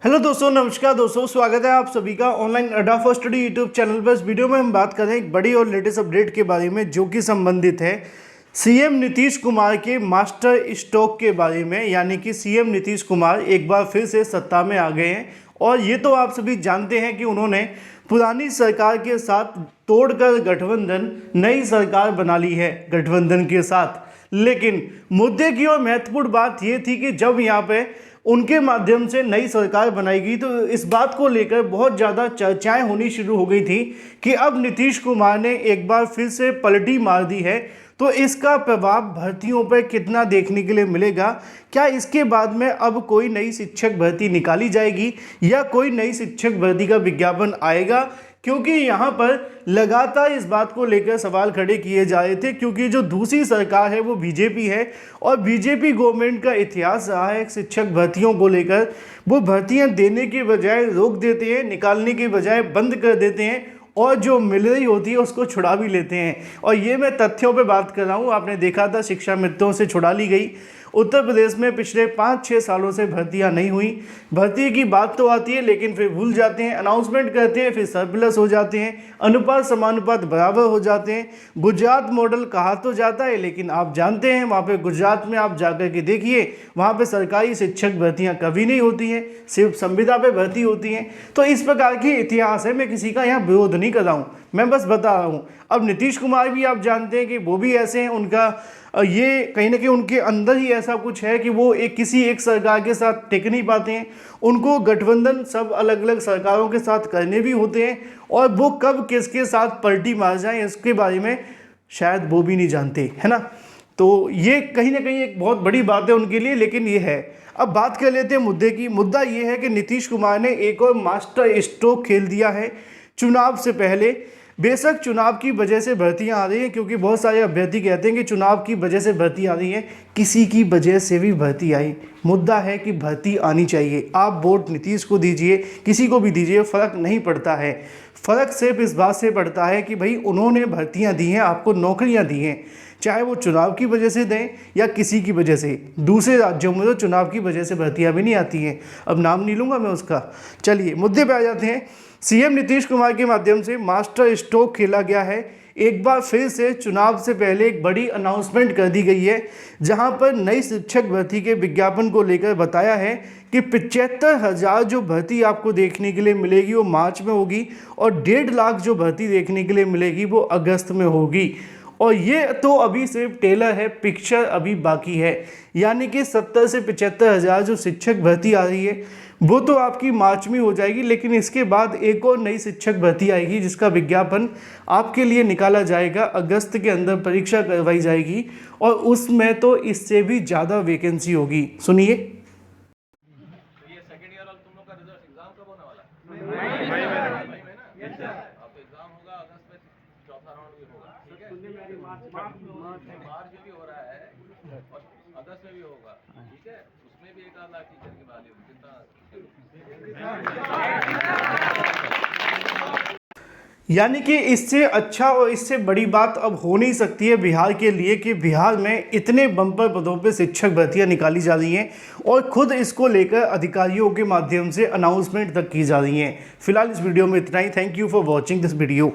Hello दोस्तों, नमस्कार दोस्तों, स्वागत है आप सभी का ऑनलाइन अड्डा फॉर स्टडी यूट्यूब चैनल पर। इस वीडियो में हम बात कर रहे हैं एक बड़ी और लेटेस्ट अपडेट के बारे में जो कि संबंधित है सीएम नीतीश कुमार के मास्टर स्ट्रोक के बारे में। यानी कि सीएम नीतीश कुमार एक बार फिर से सत्ता में आ गए हैं और ये तो आप सभी जानते हैं कि उन्होंने पुरानी सरकार के साथ तोड़कर गठबंधन नई सरकार बना ली है गठबंधन के साथ। लेकिन मुद्दे की और महत्वपूर्ण बात ये थी कि जब यहाँ पे उनके माध्यम से नई सरकार बनाई गई तो इस बात को लेकर बहुत ज़्यादा चर्चाएं होनी शुरू हो गई थी कि अब नीतीश कुमार ने एक बार फिर से पलटी मार दी है, तो इसका प्रभाव भर्तियों पर कितना देखने के लिए मिलेगा। क्या इसके बाद में अब कोई नई शिक्षक भर्ती निकाली जाएगी या कोई नई शिक्षक भर्ती का विज्ञापन आएगा? क्योंकि यहाँ पर लगातार इस बात को लेकर सवाल खड़े किए जा रहे थे, क्योंकि जो दूसरी सरकार है वो बीजेपी है और बीजेपी गवर्नमेंट का इतिहास रहा है शिक्षक भर्तियों को लेकर। वो भर्तियाँ देने के बजाय रोक देते हैं, निकालने के बजाय बंद कर देते हैं और जो मिल रही होती है उसको छुड़ा भी लेते हैं। और ये मैं तथ्यों पे बात कर रहा हूँ। आपने देखा था शिक्षा मित्रों से छुड़ा ली गई। उत्तर प्रदेश में पिछले 5-6 सालों से भर्तियां नहीं हुई। भर्ती की बात तो आती है लेकिन फिर भूल जाते हैं, अनाउंसमेंट करते हैं, फिर सरप्लस हो जाते हैं, अनुपात समानुपात बराबर हो जाते हैं। गुजरात मॉडल कहा तो जाता है लेकिन आप जानते हैं वहाँ पे गुजरात में आप जाकर के देखिए, वहाँ पे सरकारी शिक्षक भर्तियाँ कभी नहीं होती हैं, सिर्फ संविदा पे भर्ती होती हैं। तो इस प्रकार की इतिहास है। मैं किसी का यहाँ विरोध नहीं कर रहा हूँ, मैं बस बता रहा हूँ। अब नीतीश कुमार भी आप जानते हैं कि वो भी ऐसे हैं, उनका ये कहीं ना कहीं उनके अंदर ही ऐसा कुछ है कि वो किसी एक सरकार के साथ टिक नहीं पाते हैं। उनको गठबंधन सब अलग अलग सरकारों के साथ करने भी होते हैं और वो कब किसके साथ पलटी मार जाएं इसके बारे में शायद वो भी नहीं जानते, है ना। तो ये कहीं ना कहीं एक बहुत बड़ी बात है उनके लिए, लेकिन ये है। अब बात कर लेते हैं मुद्दे की। मुद्दा ये है कि नीतीश कुमार ने एक और मास्टर स्ट्रोक खेल दिया है चुनाव से पहले। बेशक चुनाव की वजह से भर्तियां आ रही हैं, क्योंकि बहुत सारे अभ्यर्थी कहते हैं कि चुनाव की वजह से भर्ती आ रही है। किसी की वजह से भी भर्ती आई, मुद्दा है कि भर्ती आनी चाहिए। आप वोट नीतीश को दीजिए, किसी को भी दीजिए, फ़र्क नहीं पड़ता है। फ़र्क सिर्फ इस बात से पड़ता है कि भाई उन्होंने भर्तियाँ दी हैं, आपको नौकरियाँ दी हैं, चाहे वो चुनाव की वजह से दें या किसी की वजह से। दूसरे राज्यों में तो चुनाव की वजह से भर्तियाँ भी नहीं आती हैं, अब नाम नहीं लूँगा मैं उसका। चलिए मुद्दे पे आ जाते हैं। सीएम नीतीश कुमार के माध्यम से मास्टर स्ट्रोक खेला गया है। एक बार फिर से चुनाव से पहले एक बड़ी अनाउंसमेंट कर दी गई है, जहां पर नई शिक्षक भर्ती के विज्ञापन को लेकर बताया है कि 75,000 जो भर्ती आपको देखने के लिए मिलेगी वो मार्च में होगी और 1.5 लाख जो भर्ती देखने के लिए मिलेगी वो अगस्त में होगी। और ये तो अभी सिर्फ टेलर है, पिक्चर अभी बाकी है। यानी कि 70 से 75,000 जो शिक्षक भर्ती आ रही है वो तो आपकी मार्च में हो जाएगी, लेकिन इसके बाद एक और नई शिक्षक भर्ती आएगी जिसका विज्ञापन आपके लिए निकाला जाएगा। अगस्त के अंदर परीक्षा करवाई जाएगी और उसमें तो इससे भी ज़्यादा वैकेंसी होगी। सुनिए। मार्च में भी हो रहा है और अगस्त में भी होगा, ठीक है। उसमें भी 1 लाख टीचर की वैल्यू यानी कि इससे अच्छा और इससे बड़ी बात अब हो नहीं सकती है बिहार के लिए कि बिहार में इतने बम्पर पदों पे शिक्षक भर्तियां निकाली जा रही हैं और खुद इसको लेकर अधिकारियों के माध्यम से अनाउंसमेंट तक की जा रही हैं। फिलहाल इस वीडियो में इतना ही। Thank you for watching this video.